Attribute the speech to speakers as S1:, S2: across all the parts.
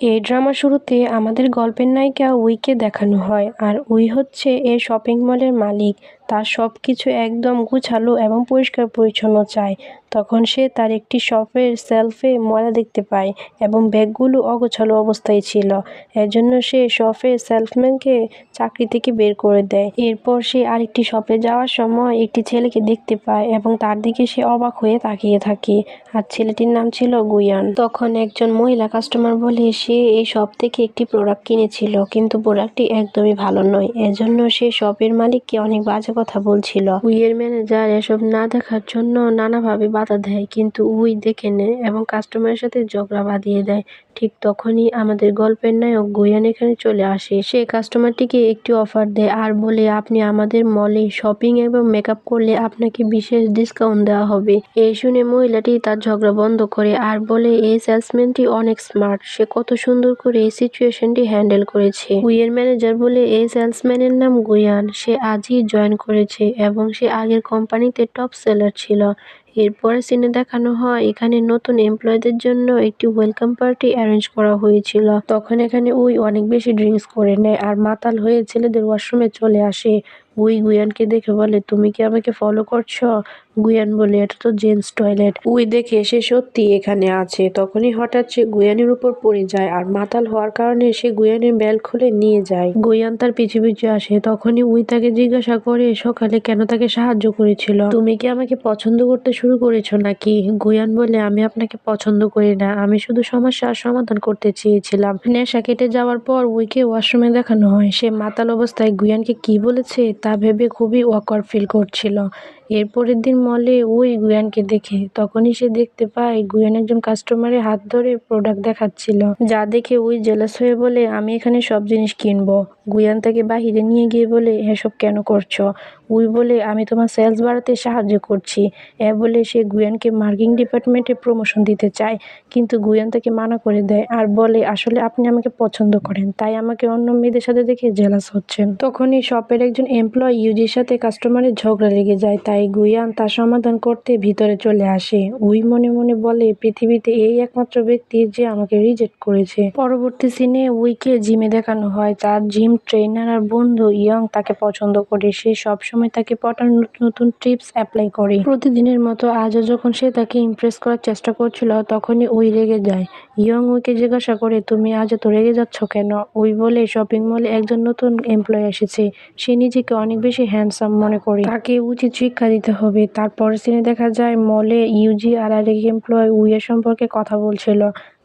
S1: এই ড্রামার শুরুতে আমাদের গল্পের নায়িকা উইকে দেখানো হয়, আর উই হচ্ছে এই শপিং মলের মালিক। তার সব কিছু একদম গুছালো এবং পরিষ্কার পরিচ্ছন্ন চায়। তখন সে তার একটি শপের সেলফে ময়লা দেখতে পায় এবং ব্যাগগুলো অগোছালো অবস্থায় ছিল। এর জন্য সে শপের সেলসম্যানকে চাকরি থেকে বের করে দেয়। এরপর সে আরেকটি শপে যাওয়ার সময় একটি ছেলেকে দেখতে পায় এবং তার দিকে সে অবাক হয়ে তাকিয়ে থাকে। আর ছেলেটির নাম ছিল গুয়ান। তখন একজন মহিলা কাস্টমার বলে সে এই শপ থেকে একটি প্রোডাক্ট কিনেছিল, কিন্তু প্রোডাক্টটি একদমই ভালো নয়। এজন্য সে শপের মালিককে অনেক বাজে কথা বলছিল। উইয়ের ম্যানেজার এসব না দেখার জন্য নানাভাবে বাধা দেয়, কিন্তু উই দেখে নেয় এবং কাস্টমারের সাথে ঝগড়া বাঁধিয়ে দেয়। ঠিক তখনই আমাদের গল্পের নায়ক গুয়ান এখানে চলে আসে। সে কাস্টমারটিকে একটি অফার দেয় আর বলে আপনি আমাদের মলে শপিং এবং মেকআপ করলে আপনাকে বিশেষ ডিসকাউন্ট দেওয়া হবে। এই শুনে মহিলাটি তার ঝগড়া বন্ধ করে আর বলে এই সেলসম্যানটি অনেক স্মার্ট, সে কত সুন্দর করে এই সিচুয়েশনটি হ্যান্ডেল করেছে। উইয়ের ম্যানেজার বলে এই সেলসম্যানের নাম গুয়ান, সে আজই জয়েন করেছে এবং সে আগের কোম্পানিতে টপ সেলার ছিল। এরপরে সিনে দেখানো হয় এখানে নতুন এমপ্লয়ীদের জন্য একটি ওয়েলকাম পার্টি অ্যারেঞ্জ করা হয়েছিল। তখন এখানে উই অনেক বেশি ড্রিঙ্কস করে নেয় আর মাতাল হয়ে ছেলেদের ওয়াশরুমে চলে আসে। উই গুয়ানকে দেখে বলে তুমি কি আমাকে ফলো করছো? গুয়ান বলে এটা তো জেন্টস টয়লেট। উই দেখে সে সত্যি এখানে আছে। তখনই হঠাৎ সে গুয়ানের উপর পড়ে যায় আর মাতাল হওয়ার কারণে সে গুয়ানের বেল্ট খুলে নিয়ে যায়। গুয়ান তার পিছু পিছু আসে। তখনই উই তাকে জিজ্ঞাসা করে সকালে কেন তাকে সাহায্য করেছিল। তুমি কি আমাকে পছন্দ করতে শুরু করেছো নাকি? গুয়ান বলে আমি আপনাকে পছন্দ করি না, আমি শুধু সমস্যার সমাধান করতে চেয়েছিলাম। নেশা কেটে যাওয়ার পর উইকে ওয়াশরুমে দেখানো হয়। সে মাতাল অবস্থায় গুয়ানকে কি বলেছে তা ভেবে খুবই অকওয়ার্ড ফিল করছিল। এরপরের দিন মলে উই গুয়ানকে দেখে। তখনই সে দেখতে পায় গুয়ান একজন কাস্টমারের হাত ধরে প্রোডাক্ট দেখাচ্ছিল, যা দেখে উই জেলাস হয়ে বলে আমি এখানে সব জিনিস কিনবো। গুয়ান তাকে বাহিরে নিয়ে গিয়ে বলে এসব কেন করছো? উই বলে আমি তোমার সেলস বাড়াতে সাহায্য করছি। বলে সে গুয়ানকে মার্কেটিং ডিপার্টমেন্টে প্রমোশন দিতে চায়, কিন্তু গুয়ান তাকে মানা করে দেয় আর বলে আসলে আপনি আমাকে পছন্দ করেন, তাই আমাকে অন্য মেয়েদের সাথে দেখে জেলাস হচ্ছেন। তখনই শপের একজন এমপ্লয়ি ইউজির সাথে কাস্টমারের ঝগড়া লেগে যায়, তাই গুয়ান তার সমাধান করতে ভিতরে চলে আসে। উই মনে মনে বলে পৃথিবীতে এই একমাত্র ব্যক্তি যে আমাকে রিজেক্ট করেছে। পরবর্তী সিনে উইকে জিমে দেখানো হয়। তার জিম ট্রেনার আর বন্ধু ইয়ং তাকে পছন্দ করে। সে সবসময় তাকে পটানোর নতুন নতুন টিপস অ্যাপ্লাই করে। প্রতিদিনের মতো আজও যখন সে তাকে ইমপ্রেস করার চেষ্টা করছিল, তখনই উই রেগে যায়। ইয়ং উইকে জিজ্ঞাসা করে তুমি আজ এত রেগে যাচ্ছ কেন? উই বলে শপিং মলে একজন নতুন এমপ্লয়ি এসেছে, সে নিজেকে অনেক বেশি হ্যান্ডসাম মনে করে, তাকে উচিত শিক্ষা দিতে হবে। তারপর সিনে দেখা যায় মলে ইউজি আর আরেক এমপ্লয়ি উইয়ের সম্পর্কে কথা বলছিল।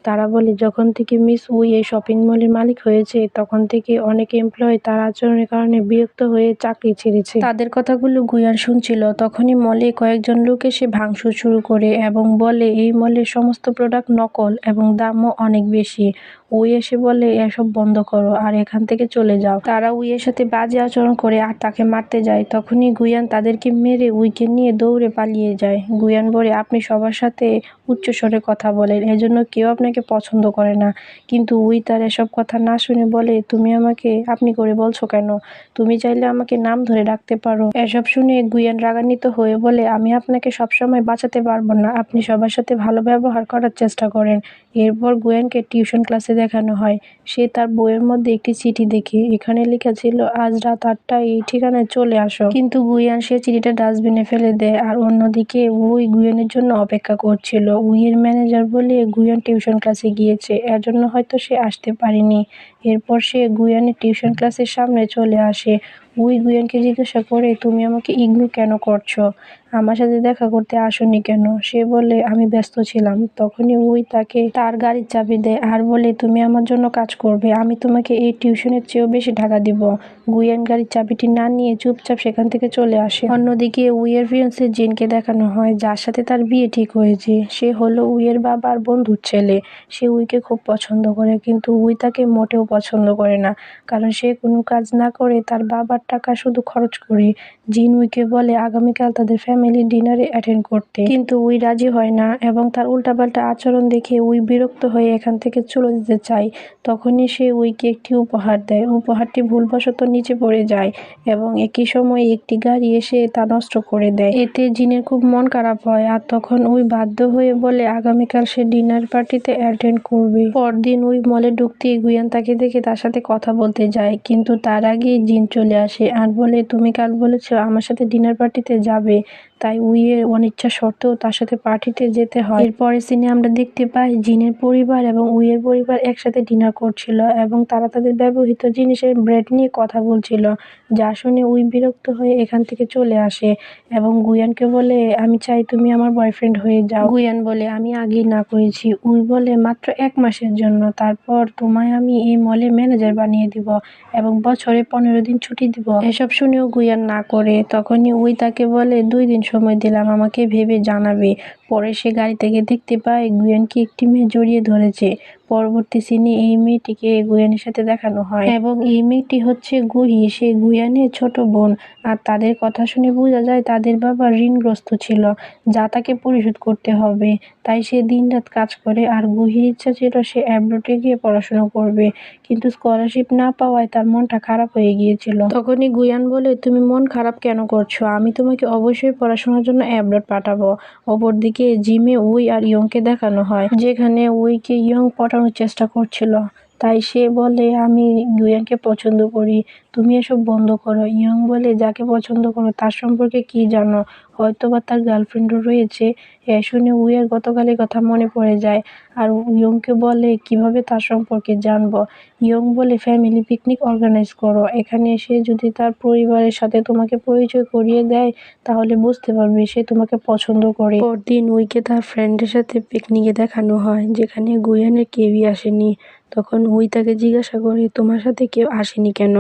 S1: তারা বলে যখন থেকে মিস উই এই শপিং মলের মালিক হয়েছে, তখন থেকে অনেক এমপ্লয়ি তার আচরণের কারণে বিরক্ত হয়ে চাকরি ছেড়েছে। তাদের কথাগুলো গুয়ান শুনছিল। তখনই মলে কয়েকজন লোক এসে ভাঙচুর শুরু করে এবং বলে এই মলের সমস্ত প্রোডাক্ট নকল এবং দামও অনেক বেশি। উই এসে বলে এসব বন্ধ করো আর এখান থেকে চলে যাও। তারা উইয়ের সাথে বাজে আচরণ করে আর তাকে মারতে যায়। তখনই গুয়ান তাদেরকে মেরে উইকে নিয়ে দৌড়ে পালিয়ে যায়। গুয়ান বলে আপনি সবার সাথে উচ্চস্বরে কথা বলেন, এজন্য কেউ আপনাকে পছন্দ করে না। কিন্তু উই তার এসব কথা না শুনে বলে তুমি আমাকে আপনি করে বলছো কেন? তুমি চাইলে আমাকে নাম ধরে ডাকতে পারো। এসব শুনে গুয়ান রাগান্বিত হয়ে বলে আমি আপনাকে সবসময় বাঁচাতে পারবো না, আপনি সবার সাথে ভালো ব্যবহার করার চেষ্টা করেন। এরপর গুয়ানকে টিউশন ক্লাসে দেখানো হয়। সে তার বইয়ের মধ্যে একটি চিঠি দেখে। এখানে লেখা ছিল আজ রাত 8টায় এই ঠিকানায় চলে আসো। কিন্তু গুয়ান সে চিঠিটা ডাস্টবিনে ফেলে দেয়। আর অন্যদিকে উই গুয়ানের জন্য অপেক্ষা করছিল। উইয়ের ম্যানেজার বলে গুয়ান টিউশন ক্লাসে গিয়েছে, এর জন্য হয়তো সে আসতে পারেনি। এরপর সে গুয়ানের টিউশন ক্লাসের সামনে চলে আসে। উই গুয়ানকে জিজ্ঞাসা করে তুমি আমাকে ইগনোর কেন করছো? আমার সাথে দেখা করতে আসোনি কেন? সে বলে আমি ব্যস্ত ছিলাম। তখনই উই তাকে তার গাড়ির চাবি দেয় আর বলে তুমি আমার জন্য কাজ করবে, আমি তোমাকে এই টিউশনের চেয়েও বেশি টাকা দিব। গুয়ান গাড়ির চাবিটি না নিয়ে চুপচাপ সেখান থেকে চলে আসে। অন্যদিকে উইয়ের ফিয়ান্সে জিনকে দেখানো হয়, যার সাথে তার বিয়ে ঠিক হয়েছে। সে হলো উইয়ের বাবার বন্ধুর ছেলে। সে উইকে খুব পছন্দ করে, কিন্তু উই তাকে মোটেও পছন্দ করে না, কারণ সে কোনো কাজ না করে তার বাবার টাকা শুধু খরচ করে। জিন উইকে বলে আগামীকাল তাদের ফ্যামিলি ফ্যামিলি ডিনারে অ্যাটেন্ড করতে, কিন্তু উই রাজি হয় না এবং তার উল্টাপাল্টা আচরণ দেখে উই বিরক্ত হয়ে এখান থেকে চলে যেতে চায়। তখনই সে উইকে একটি উপহার দেয়। উপহারটি ভুলবশত নিচে পড়ে যায় এবং একই সময়ে একটি গাড়ি এসে তা নষ্ট করে দেয়। এতে জিনের খুব মন খারাপ হয় আর তখন উই বাধ্য হয়ে বলে আগামীকাল সে ডিনার পার্টিতে অ্যাটেন্ড করবে। পরদিন উই মলে ঢুকতেই গুয়ান তাকে দেখে তার সাথে কথা বলতে যায়, কিন্তু তার আগেই জিন চলে আসে আর বলে তুমি কাল বলেছ আমার সাথে ডিনার পার্টিতে যাবে, তাই উইয়ের অনিচ্ছা সত্ত্বেও তার সাথে পার্টিতে যেতে হয়। এরপরের সিনে আমরা দেখতে পাই জিনের পরিবার এবং উইয়ের পরিবার একসাথে ডিনার করছিল এবং তারা তাদের ব্যবহৃত জিনিসের ব্রেড নিয়ে কথা বলছিল, যা শুনে উই বিরক্ত হয়ে এখান থেকে চলে আসে এবং গুয়ানকে বলে আমি চাই তুমি আমার বয়ফ্রেন্ড হয়ে যাও। গুয়ান বলে আমি আগেই না করেছি। উই বলে মাত্র 1 মাসের জন্য, তারপর তোমায় আমি এই মলে ম্যানেজার বানিয়ে দিব এবং বছরে 15 দিন ছুটি দিব। এসব শুনেও গুয়ান না করে। তখনই উই তাকে বলে 2 দিন সময় দিলাম, আমাকে ভেবে জানাবে। পরে সে গাড়ি থেকে দেখতে পায় গুয়ানকে একটি মেয়ে জড়িয়ে ধরেছে। পরবর্তী সিনে এই মেয়েটিকে গুয়ানের সাথে দেখানো হয় এবং এই মেয়েটি হচ্ছে গুহি, সে গুয়ানের ছোট বোন। আর তাদের কথা শুনে বোঝা যায় তাদের বাবা ঋণগ্রস্ত ছিল, যা তাকে পরিশোধ করতে হবে। তাই সে দিনরাত কাজ করে আর গুহির ইচ্ছা ছিল সে অ্যাব্রোডে গিয়ে পড়াশোনা করবে, কিন্তু স্কলারশিপ না পাওয়ায় তার মনটা খারাপ হয়ে গিয়েছিল। তখনই গুয়ান বলে তুমি মন খারাপ কেন করছো, আমি তোমাকে অবশ্যই পড়াশোনার জন্য অ্যাব্রোড পাঠাবো। অপরদিকে জিমে উই আর ইয়ংকে দেখানো হয়, যেখানে উইকে ইয়ং পটানোর চেষ্টা করছিল। তাই সে বলে আমি গুয়ানকে পছন্দ করি, তুমি এসব বন্ধ করো। ইয়ং বলে যাকে পছন্দ করো তার সম্পর্কে কি জানো, হয়তোবা তার গার্লফ্রেন্ডও রয়েছে। এ শুনে উইয়ের গতকালের কথা মনে পড়ে যায় আর ইয়ংকে বলে কিভাবে তার সম্পর্কে জানবো। ইয়ং বলে ফ্যামিলি পিকনিক অর্গানাইজ করো, এখানে এসে যদি তার পরিবারের সাথে তোমাকে পরিচয় করিয়ে দেয় তাহলে বুঝতে পারবে সে তোমাকে পছন্দ করে। পরদিন উইকে তার ফ্রেন্ডের সাথে পিকনিকে দেখানো হয়, যেখানে গুয়ানের কেউই আসেনি। তখন উই তাকে জিজ্ঞাসা করে তোমার সাথে কেউ আসেনি কেন,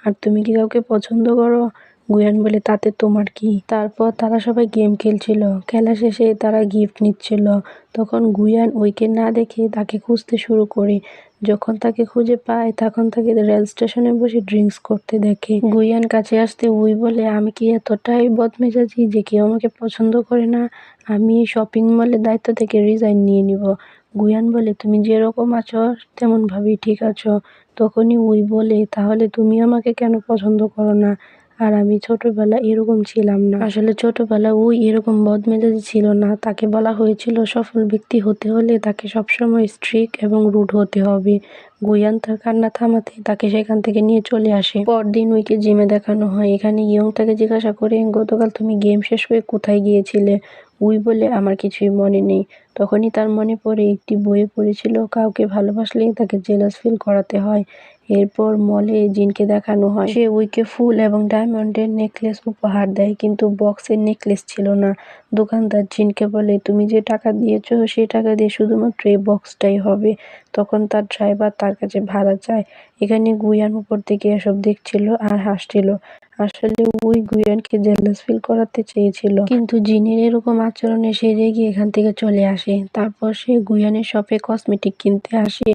S1: আর তুমি কি কাউকে পছন্দ করো? গুয়ান বলে তাতে তোমার কি। তারপর তারা সবাই গেম খেলছিল, খেলা শেষে তারা গিফট নিচ্ছিল। তখন গুয়ান উইকে না দেখে তাকে খুঁজতে শুরু করে। যখন তাকে খুঁজে পায় তখন তাকে রেল স্টেশনে বসে ড্রিঙ্কস করতে দেখে। গুয়ান কাছে আসতে উই বলে আমি কি এতটাই বদমেজাজি যে কেউ আমাকে পছন্দ করে না, আমি এই শপিং মলের দায়িত্ব থেকে রিজাইন নিয়ে নিব। গুয়ান বলে তুমি যেরকম আছো তেমন ভাবেই ঠিক আছো। তখনই উই বলে তাহলে তুমি আমাকে কেন পছন্দ করো না, আর আমি ছোটবেলায় এরকম ছিলাম না। আসলে ছোটবেলায় উই এরকম বদমেজাজি ছিল না, তাকে বলা হয়েছিল সফল ব্যক্তি হতে হলে তাকে সবসময় স্ট্রিক্ট এবং রুড হতে হবে। গুয়ান তার কান্না থামাতে তাকে সেখান থেকে নিয়ে চলে আসে। পরদিন উইকে জিমে দেখানো হয়, এখানে ইয়ং তাকে জিজ্ঞাসা করে গতকাল তুমি গেম শেষ করে কোথায় গিয়েছিলে। উই বলে আমার কিছুই মনে নেই। তখনই তার মনে পড়ে একটি বইয়ে পড়েছিল কাউকে ভালোবাসলে তাকে জেলাস ফিল করাতে হয়। এরপর মলে জিনকে দেখানো হয়, সে উইকে ফুল এবং ডায়মন্ডের নেকলেস উপহার দেয়, কিন্তু বক্সের নেকলেস ছিল না। দোকানদার জিনকে বলে তুমি যে টাকা দিয়েছো সেই টাকা দিয়ে শুধুমাত্র এই বক্সটাই হবে। তখন তার ড্রাইভার তার কাছে ভাড়া চায়। এখানে গুয়ান উপর থেকে এসব দেখছিল আর হাসছিল। আসলে উই গুয়ানকে জেলাস ফিল করাতে চেয়েছিল, কিন্তু জিনের এরকম আচরণে সে রেগে এখান থেকে চলে আসে। তারপর সে গুয়ানের শপে কসমেটিক কিনতে আসে।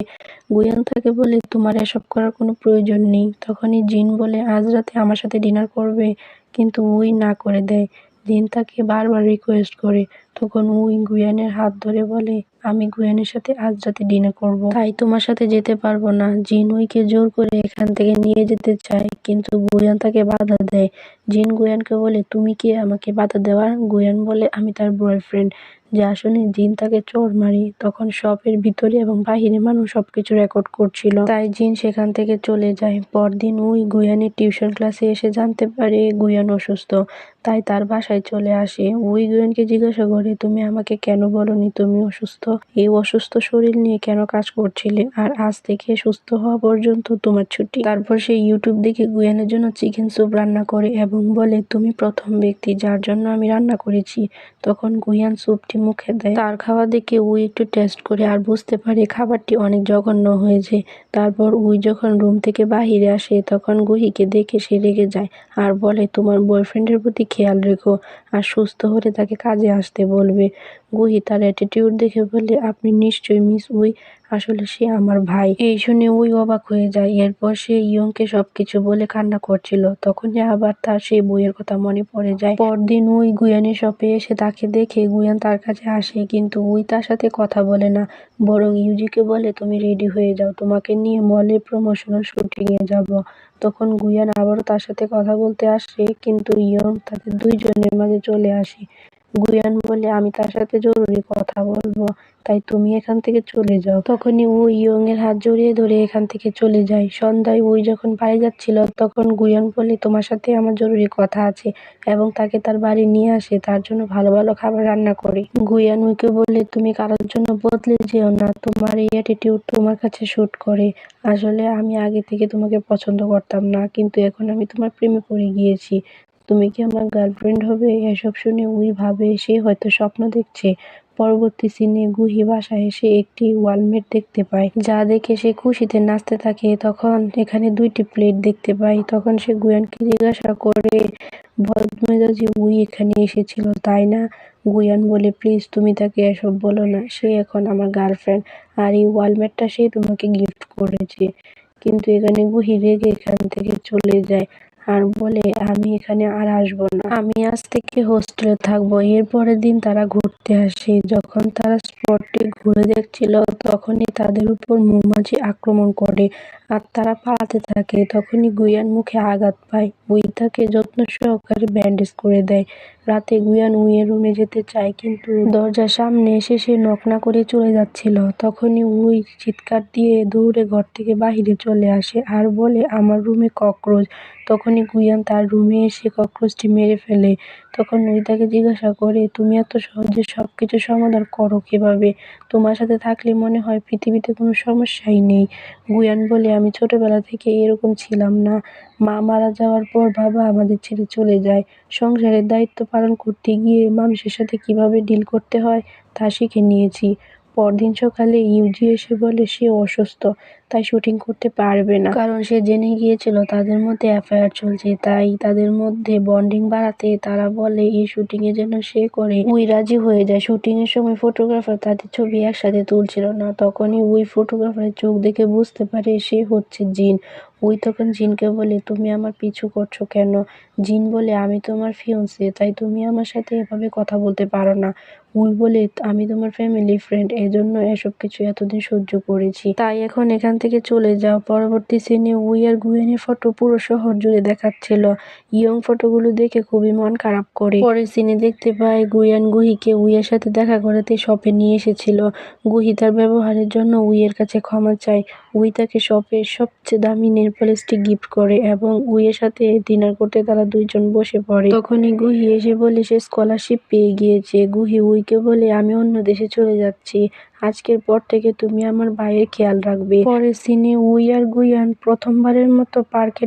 S1: গুয়ান তাকে বলে তোমার এসব করার কোনো প্রয়োজন নেই। তখনই জিন বলে আজ রাতে আমার সাথে ডিনার করবে, কিন্তু উই না করে দেয়। জিন তাকে বারবার রিকোয়েস্ট করে। তখন উই গুয়ানের হাত ধরে বলে আমি গুয়ানের সাথে আজ রাতে ডিনার করব, তাই তোমার সাথে যেতে পারবো না। জিন উইকে জোর করে এখান থেকে নিয়ে যেতে চায়, কিন্তু গুয়ান তাকে বাধা দেয়। জিন গুয়ানকে বলে তুমি কে আমাকে বাধা দেওয়ার। গুয়ান বলে আমি তার বয়ফ্রেন্ড। যা শুনে জিন তাকে চড় মারে। তখন শপের ভিতরে এবং বাহিরে মানুষ সবকিছু রেকর্ড করছিল, তাই জিন সেখান থেকে চলে যায়। পরদিন উই গুয়ানের টিউশন ক্লাসে এসে জানতে পারে গুয়ান অসুস্থ, তাই তার বাসায় চলে আসে। উই গুয়ানকে জিজ্ঞাসা করে তুমি আমাকে কেন বলনি তুমি অসুস্থ, এই অসুস্থ শরীর নিয়ে কেন কাজ করছিলে, আর আজ থেকে সুস্থ হওয়া পর্যন্ত তোমার ছুটি। তারপর সে ইউটিউব দেখে গুয়ানের জন্য চিকেন স্যুপ রান্না করে এবং বলে তুমি প্রথম ব্যক্তি যার জন্য আমি রান্না করেছি। তখন গুয়ান স্যুপটি মুখে দেয়, তার খাওয়া দেখে উই একটু টেস্ট করে আর বুঝতে পারে খাবারটি অনেক জঘন্য হয়েছে। তারপর উই যখন রুম থেকে বাহিরে আসে তখন গুহিকে দেখে সে রেগে যায় আর বলে তোমার বয়ফ্রেন্ডের প্রতি খেয়াল রেখো আর সুস্থ হলে তাকে কাজে আসতে বলবে। গুহি তার অ্যাটিটিউড দেখে বলে, আপনি নিশ্চয়ই মিস উই, আসলে সে আমার ভাই। এই শুনে উই অবাক হয়ে যায়। এরপর সে ইয়ংকে সবকিছু বলে কান্না করছিল। তখনই আবার তার সেই বইয়ের কথা মনে পড়ে যায়। পরদিন উই গুয়ানের শপে এসে তাকে দেখে গুয়ান তার কাছে আসে, কিন্তু উই তার সাথে কথা বলে না, বরং ইউজিকে বলে, তুমি রেডি হয়ে যাও, তোমাকে নিয়ে মলে প্রমোশনাল শুটিং এ যাব। তখন গুয়ান আবারও তার সাথে কথা বলতে আসে, কিন্তু ইয়ং তাদের দুইজনের মাঝে চলে আসে। গুয়ান বলে, আমি তার সাথে জরুরি কথা বলবো, তাই তুমি এখান থেকে চলে যাও। তখনই উই ইয়ং এর হাত জড়িয়ে ধরে এখান থেকে চলে যায়। সন্ধ্যায় উই যখন বাড়ি যাচ্ছিল, তখন গুয়ান বলে, তোমার সাথে আমার জরুরি কথা আছে, এবং তাকে তার বাড়ি নিয়ে আসে, তার জন্য ভালো ভালো খাবার রান্না করে। গুয়ান উইকে বলে, তুমি কারোর জন্য বদলে যেও না, তোমার এই অ্যাটিটিউড তোমার কাছে শুট করে। আসলে আমি আগে থেকে তোমাকে পছন্দ করতাম না, কিন্তু এখন আমি তোমার প্রেমে পড়ে গিয়েছি। তুমি কি আমার গার্লফ্রেন্ড হবে? এসব শুনে উই ভাবে সে হয়তো স্বপ্ন দেখছে। পরবর্তী সিনে গুহি বাসায় এসে একটি ওয়ালমেট দেখতে পায়, যা দেখে সে খুশিতে নাচতে থাকে। তখন এখানে 2টি প্লেট দেখতে পায়। তখন সে গুয়ানকে জিজ্ঞাসা করে, বদমেজাজি উই এখানে এসেছিল তাই না? গুয়ান বলে, প্লিজ তুমি তাকে এসব বলো না, সে এখন আমার গার্লফ্রেন্ড, আর এই ওয়ালমেটটা সে তোমাকে গিফট করেছে। কিন্তু এখানে গুহি রেগে এখান থেকে চলে যায় আর বলে, আমি এখানে আর আসবো না, আমি আজ থেকে হোস্টেলে থাকবো। এর পরের দিন তারা ঘুরতে আসে। যখন তারা স্পটটি ঘুরে দেখছিল, তখনই তাদের উপর মৌমাছি আক্রমণ করে আর তারা পালাতে থাকে। তখনই গুয়ান মুখে আঘাত পায়। উই তাকে যত্ন সহকারে ব্যান্ডেজ করে দেয়। রাতে গুয়ান উইয়ের রুমে যেতে চায়, কিন্তু দরজার সামনে এসে সে নক না করে চলে যাচ্ছিল। তখনই উই চিৎকার দিয়ে দৌড়ে ঘর থেকে বাহিরে চলে আসে আর বলে, আমার রুমে ককরোচ। তখনই গুয়ান তার রুমে এসে ককরোচটি মেরে ফেলে। তখন উই তাকে জিজ্ঞাসা করে, তুমি এত সহজে সবকিছু সমাধান করো কিভাবে? তোমার সাথে থাকলে মনে হয় পৃথিবীতে কোনো সমস্যাই নেই। গুয়ান বলে, আমি ছোটবেলা থেকে এরকম ছিলাম না। মা মারা যাওয়ার পর বাবা আমাদের ছেড়ে চলে যায়। সংসারের দায়িত্ব পালন করতে গিয়ে মানুষের সাথে কিভাবে ডিল করতে হয় তা শিখে নিয়েছি। পরদিন সকালে ইউজি এসে বলে সে অসুস্থ, তাই শুটিং করতে পারবে না, কারণ সে জেনে গিয়েছিল তাদের মধ্যে অ্যাফেয়ার চলছে। তাই তাদের মধ্যে বন্ডিং বাড়াতে তারা বলে এই শুটিং এ যেন সে করে। উই রাজি হয়ে যায়। শুটিং এর সময় ফটোগ্রাফার তাদের ছবি একসাথে তুলছিল না। তখনই উই ফটোগ্রাফারের চোখ দেখে বুঝতে পারে সে হচ্ছে জিন। উই তখন জিনকে বলে, তুমি আমার পিছু করছো কেন? জিন বলে, আমি তোমার ফিয়ন্সে, তাই তুমি আমার সাথে এভাবে কথা বলতে পারো না। উই বলে, আমি তোমার ফ্যামিলি ফ্রেন্ড, এজন্য এসব কিছু এতদিন সহ্য করেছি, তাই এখন এখান থেকে চলে যাও। পরবর্তী সিনে উই আর গুয়েনের ফটো পুরো শহর জুড়ে দেখাচ্ছিল। ইয়ং ফটোগুলো দেখে খুবই মন খারাপ করে। পরের সিনে দেখতে পাই গুয়ান গুহিকে উইয়ের সাথে দেখা করাতে শপে নিয়ে এসেছিল। গুহি তার ব্যবহারের জন্য উইয়ের কাছে ক্ষমা চায়। উই তাকে শপের সবচেয়ে দামি নেল পলিশটি গিফট করে এবং উইয়ের সাথে ডিনার করতে তারা দুইজন বসে পড়ে। তখনই গুহি এসে বলে সে স্কলারশিপ পেয়ে গিয়েছে। গুহি উইকে বলে, আমি অন্য দেশে চলে যাচ্ছি, আজকের পর থেকে তুমি আমার ভাইয়ের খেয়াল রাখবে। পরের সিনে উই আর গুয়ান প্রথমবারের মতো পার্কে